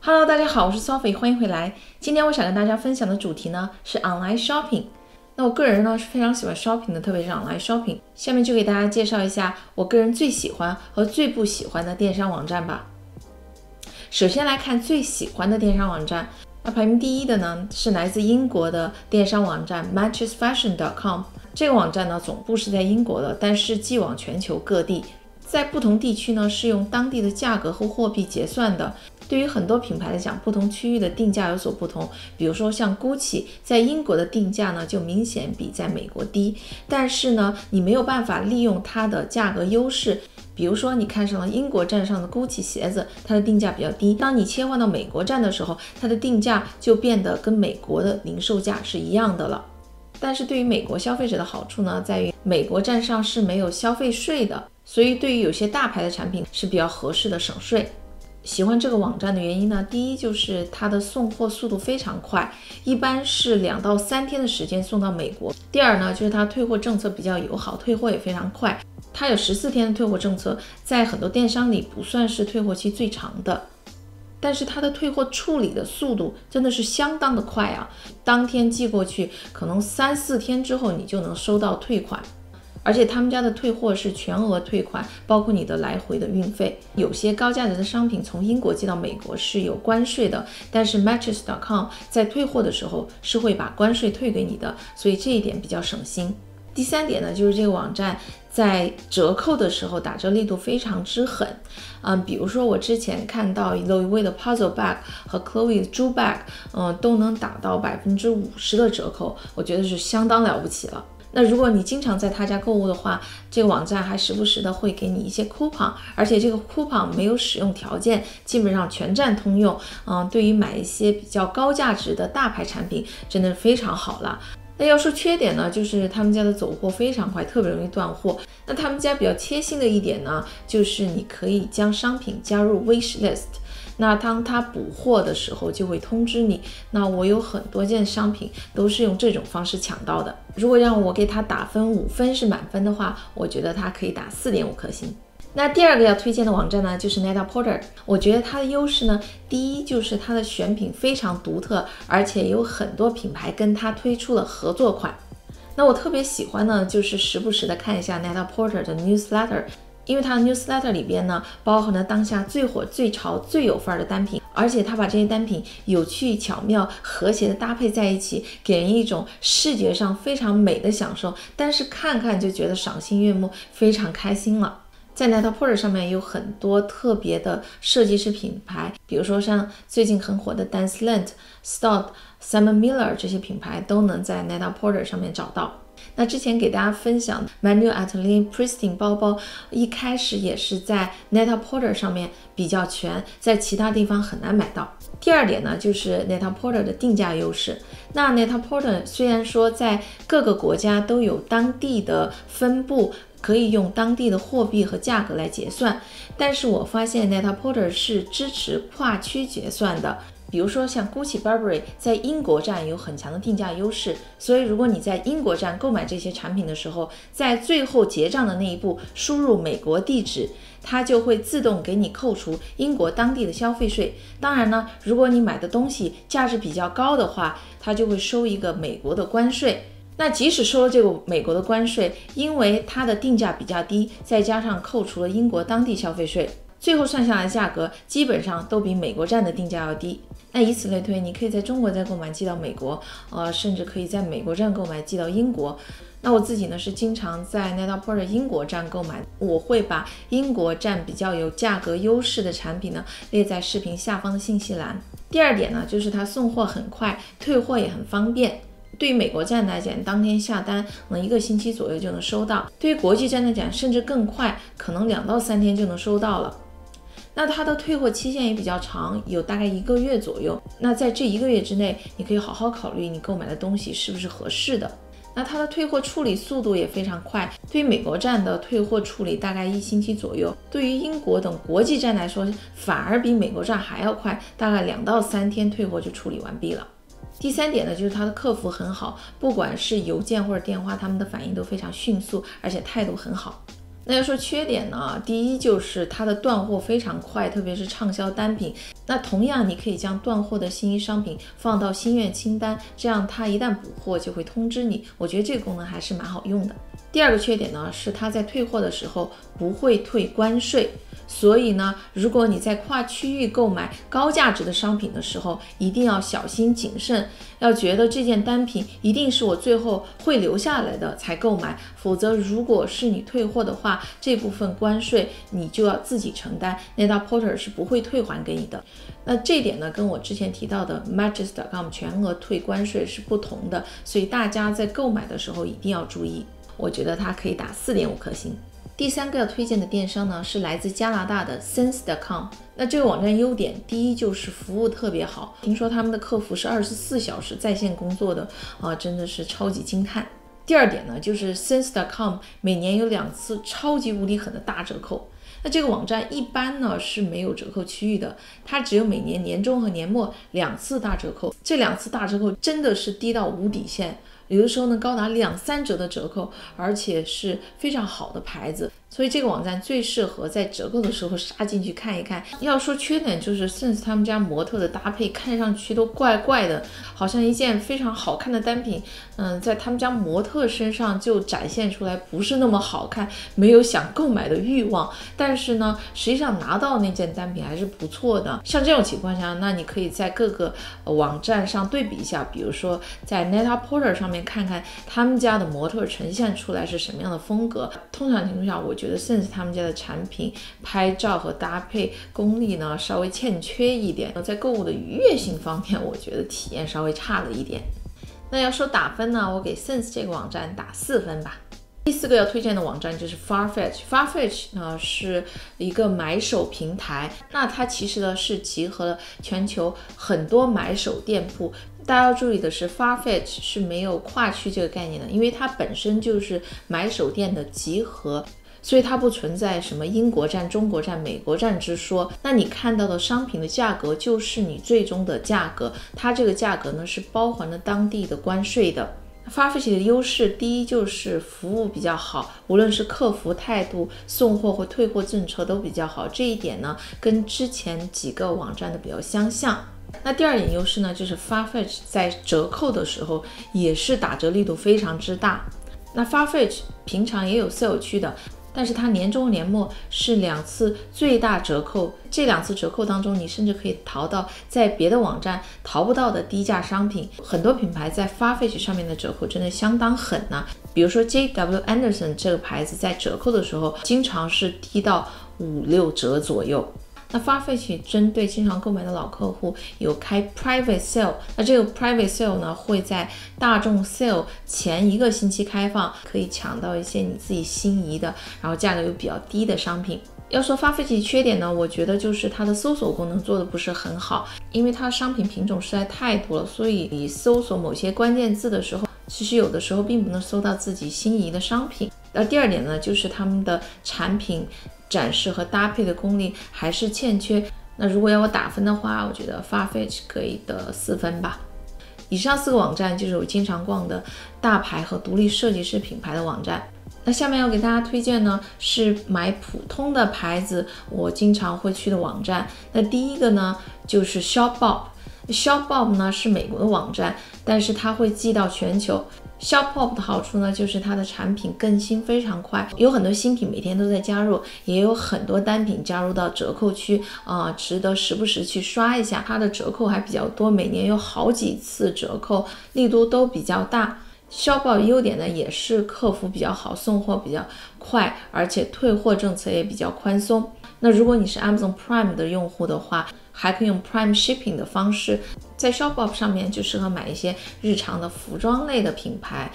Hello， 大家好，我是 Sophie， 欢迎回来。今天我想跟大家分享的主题呢是 online shopping。那我个人呢是非常喜欢 shopping 的，特别是 online shopping。下面就给大家介绍一下我个人最喜欢和最不喜欢的电商网站吧。首先来看最喜欢的电商网站，那排名第一的呢是来自英国的电商网站 matchesfashion.com。这个网站呢总部是在英国的，但是寄往全球各地，在不同地区呢是用当地的价格和货币结算的。对于很多品牌来讲，不同区域的定价有所不同。比如说像 GUCCI 在英国的定价呢就明显比在美国低，但是呢你没有办法利用它的价格优势。比如说你看上了英国站上的 GUCCI 鞋子，它的定价比较低，当你切换到美国站的时候，它的定价就变得跟美国的零售价是一样的了。但是对于美国消费者的好处呢，在于美国站上是没有消费税的，所以对于有些大牌的产品是比较合适的省税。喜欢这个网站的原因呢，第一就是它的送货速度非常快，一般是2到3天的时间送到美国。第二呢，就是它退货政策比较友好，退货也非常快。它有14天的退货政策，在很多电商里不算是退货期最长的。但是它的退货处理的速度真的是相当的快啊，当天寄过去，可能3、4天之后你就能收到退款。而且他们家的退货是全额退款，包括你的来回的运费。有些高价值的商品从英国寄到美国是有关税的，但是 Matches.com 在退货的时候是会把关税退给你的，所以这一点比较省心。第三点呢，就是这个网站在折扣的时候打折力度非常之狠。比如说我之前看到 Louis Vuitton 的 Puzzle Bag 和 Chloe 的 Jewel Bag，都能打到50%的折扣，我觉得是相当了不起了。那如果你经常在他家购物的话，这个网站还时不时的会给你一些 coupon， 而且这个 coupon 没有使用条件，基本上全站通用。对于买一些比较高价值的大牌产品，真的非常好了。那要说缺点呢，就是他们家的走货非常快，特别容易断货。那他们家比较贴心的一点呢，就是你可以将商品加入 wish list。那当他补货的时候就会通知你。那我有很多件商品都是用这种方式抢到的。如果让我给他打分5分是满分的话，我觉得他可以打4.5颗星。那第二个要推荐的网站呢，就是 Net-a-Porter。我觉得它的优势呢，第一就是它的选品非常独特，而且有很多品牌跟它推出了合作款。那我特别喜欢呢，就是时不时的看一下 Net-a-Porter 的 newsletter。因为它的 newsletter 里边呢，包含了当下最火、最潮、最有范儿的单品，而且它把这些单品有趣、巧妙、和谐的搭配在一起，给人一种视觉上非常美的享受，但是看看就觉得赏心悦目，非常开心了。在 Net-a-Porter 上面有很多特别的设计师品牌，比如说像最近很火的 Danceland、Stott、Simon Miller 这些品牌都能在 Net-a-Porter 上面找到。那之前给大家分享 Manuel Atelier Pristine 包包，一开始也是在 Net-a-Porter 上面比较全，在其他地方很难买到。第二点呢，就是 Net-a-Porter 的定价优势。那 Net-a-Porter 虽然说在各个国家都有当地的分布，可以用当地的货币和价格来结算，但是我发现 Net-a-Porter 是支持跨区结算的。比如说像 GUCCI、Burberry 在英国站有很强的定价优势，所以如果你在英国站购买这些产品的时候，在最后结账的那一步输入美国地址，它就会自动给你扣除英国当地的消费税。当然呢，如果你买的东西价值比较高的话，它就会收一个美国的关税。那即使收了这个美国的关税，因为它的定价比较低，再加上扣除了英国当地消费税，最后算下来的价格基本上都比美国站的定价要低。那以此类推，你可以在中国再购买寄到美国，甚至可以在美国站购买寄到英国。那我自己呢是经常在 Net-a-Porter 英国站购买，我会把英国站比较有价格优势的产品呢列在视频下方的信息栏。第二点呢，就是它送货很快，退货也很方便。对于美国站来讲，当天下单能1个星期左右就能收到；对于国际站来讲，甚至更快，可能2到3天就能收到了。那它的退货期限也比较长，有大概1个月左右。那在这1个月之内，你可以好好考虑你购买的东西是不是合适的。那它的退货处理速度也非常快，对于美国站的退货处理大概1星期左右，对于英国等国际站来说，反而比美国站还要快，大概2到3天退货就处理完毕了。第三点呢，就是它的客服很好，不管是邮件或者电话，他们的反应都非常迅速，而且态度很好。那要说缺点呢，第一就是它的断货非常快，特别是畅销单品。那同样你可以将断货的新衣商品放到心愿清单，这样它一旦补货就会通知你。我觉得这个功能还是蛮好用的。第二个缺点呢，是它在退货的时候不会退关税。所以呢，如果你在跨区域购买高价值的商品的时候，一定要小心谨慎，要觉得这件单品一定是我最后会留下来的才购买，否则如果是你退货的话，这部分关税你就要自己承担， Net-a-Porter 是不会退还给你的。那这点呢，跟我之前提到的 Matches.com 全额退关税是不同的，所以大家在购买的时候一定要注意。我觉得它可以打4.5颗星。第三个要推荐的电商呢，是来自加拿大的 Sense.com。那这个网站优点，第一就是服务特别好，听说他们的客服是24小时在线工作的真的是超级惊叹。第二点呢，就是 Sense.com 每年有2次超级无敌狠的大折扣。那这个网站一般呢是没有折扣区域的，它只有每年年中和年末2次大折扣，这2次大折扣真的是低到无底线，有的时候呢高达2-3折的折扣，而且是非常好的牌子，所以这个网站最适合在折扣的时候杀进去看一看。要说缺点，就是甚至他们家模特的搭配看上去都怪怪的，好像一件非常好看的单品，在他们家模特身上就展现出来不是那么好看，没有想购买的欲望，但是呢实际上拿到那件单品还是不错的。像这种情况下，那你可以在各个网站上对比一下，比如说在 Net-a-Porter 上面看看他们家的模特呈现出来是什么样的风格。通常情况下，我觉得Sense他们家的产品拍照和搭配功力呢稍微欠缺一点，在购物的愉悦性方面，我觉得体验稍微差了一点。那要说打分呢，我给 Sense 这个网站打4分吧。第4个要推荐的网站就是 Farfetch。Farfetch 呢是一个买手平台，那它其实呢是集合了全球很多买手店铺。大家要注意的是 Farfetch 是没有跨区这个概念的，因为它本身就是买手店的集合，所以它不存在什么英国站、中国站、美国站之说。那你看到的商品的价格就是你最终的价格，它这个价格呢是包含了当地的关税的。Farfetch 的优势，第一就是服务比较好，无论是客服态度、送货或退货政策都比较好，这一点呢跟之前几个网站的比较相像。那第二点优势呢，就是 Farfetch 在折扣的时候也是打折力度非常之大。那 Farfetch 平常也有 sale 区的，但是它年终年末是2次最大折扣，这2次折扣当中，你甚至可以淘到在别的网站淘不到的低价商品。很多品牌在 Farfetch 上面的折扣真的相当狠呢，比如说 JW Anderson 这个牌子在折扣的时候，经常是低到5-6折左右。那 Farfetch 针对经常购买的老客户有开 Private Sale， 那这个 Private Sale 呢会在大众 Sale 前1个星期开放，可以抢到一些你自己心仪的，然后价格又比较低的商品。要说 Farfetch 缺点呢，我觉得就是它的搜索功能做的不是很好，因为它商品品种实在太多了，所以你搜索某些关键字的时候，其实有的时候并不能搜到自己心仪的商品。那第二点呢，就是他们的产品展示和搭配的功力还是欠缺。那如果要我打分的话，我觉得 Farfetch 可以得4分吧。以上4个网站就是我经常逛的大牌和独立设计师品牌的网站。那下面要给大家推荐呢，是买普通的牌子我经常会去的网站。那第一个呢就是 Shopbop。Shopbop 呢是美国的网站，但是它会寄到全球。Shopbop 的好处呢，就是它的产品更新非常快，有很多新品每天都在加入，也有很多单品加入到折扣区值得时不时去刷一下。它的折扣还比较多，每年有好几次折扣，力度都比较大。Shopbop 优点呢，也是客服比较好，送货比较快，而且退货政策也比较宽松。那如果你是 Amazon Prime 的用户的话，还可以用 Prime Shipping 的方式，在 Shopbop 上面就适合买一些日常的服装类的品牌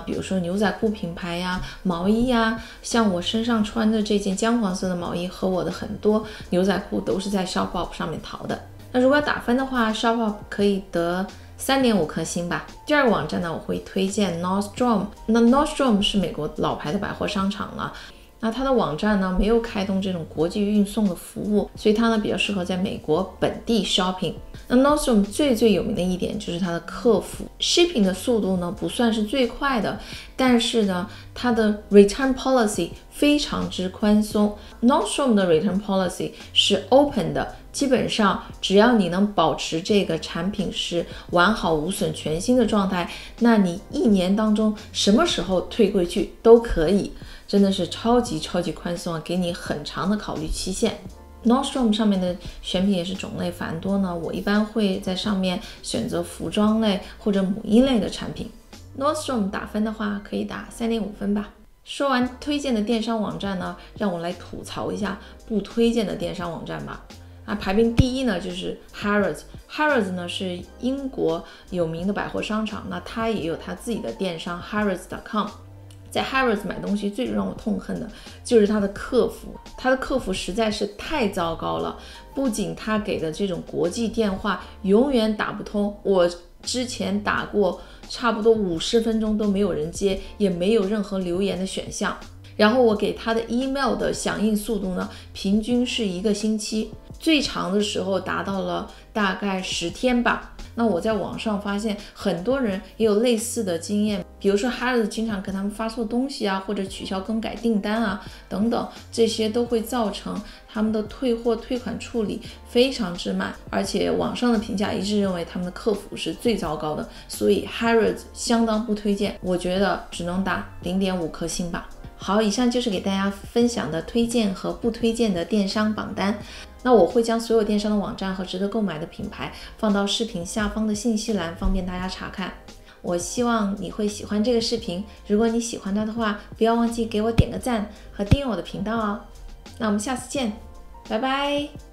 比如说牛仔裤品牌呀、毛衣呀，像我身上穿的这件姜黄色的毛衣和我的很多牛仔裤都是在 Shopbop 上面淘的。那如果要打分的话， Shopbop 可以得3.5颗星吧。第二个网站呢，我会推荐 Nordstrom。那 Nordstrom 是美国老牌的百货商场了，那它的网站呢没有开通这种国际运送的服务，所以它呢比较适合在美国本地 shopping。那 Nordstrom 最有名的一点就是它的客服 shipping 的速度呢不算是最快的，但是呢它的 return policy 非常之宽松。Nordstrom 的 return policy 是 open 的，基本上只要你能保持这个产品是完好无损全新的状态，那你1年当中什么时候退回去都可以，真的是超级宽松啊，给你很长的考虑期限。Nordstrom 上面的选品也是种类繁多呢，我一般会在上面选择服装类或者母婴类的产品。Nordstrom 打分的话可以打3.5分吧。说完推荐的电商网站呢，让我来吐槽一下不推荐的电商网站吧。排名第一呢就是 Harrods 呢是英国有名的百货商场，那它也有它自己的电商 Harrods.com。在 Harrods 买东西最让我痛恨的就是它的客服实在是太糟糕了，不仅他给的这种国际电话永远打不通，我之前打过差不多50分钟都没有人接，也没有任何留言的选项。然后我给他的 email 的响应速度呢，平均是1个星期，最长的时候达到了大概10天吧。那我在网上发现很多人也有类似的经验，比如说 Harrods 经常给他们发错东西啊，或者取消更改订单啊等等，这些都会造成他们的退货退款处理非常之慢，而且网上的评价一致认为他们的客服是最糟糕的，所以 Harrods 相当不推荐，我觉得只能打0.5颗星吧。好，以上就是给大家分享的推荐和不推荐的电商榜单。那我会将所有电商的网站和值得购买的品牌放到视频下方的信息栏，方便大家查看。我希望你会喜欢这个视频，如果你喜欢它的话，不要忘记给我点个赞和订阅我的频道哦。那我们下次见，拜拜。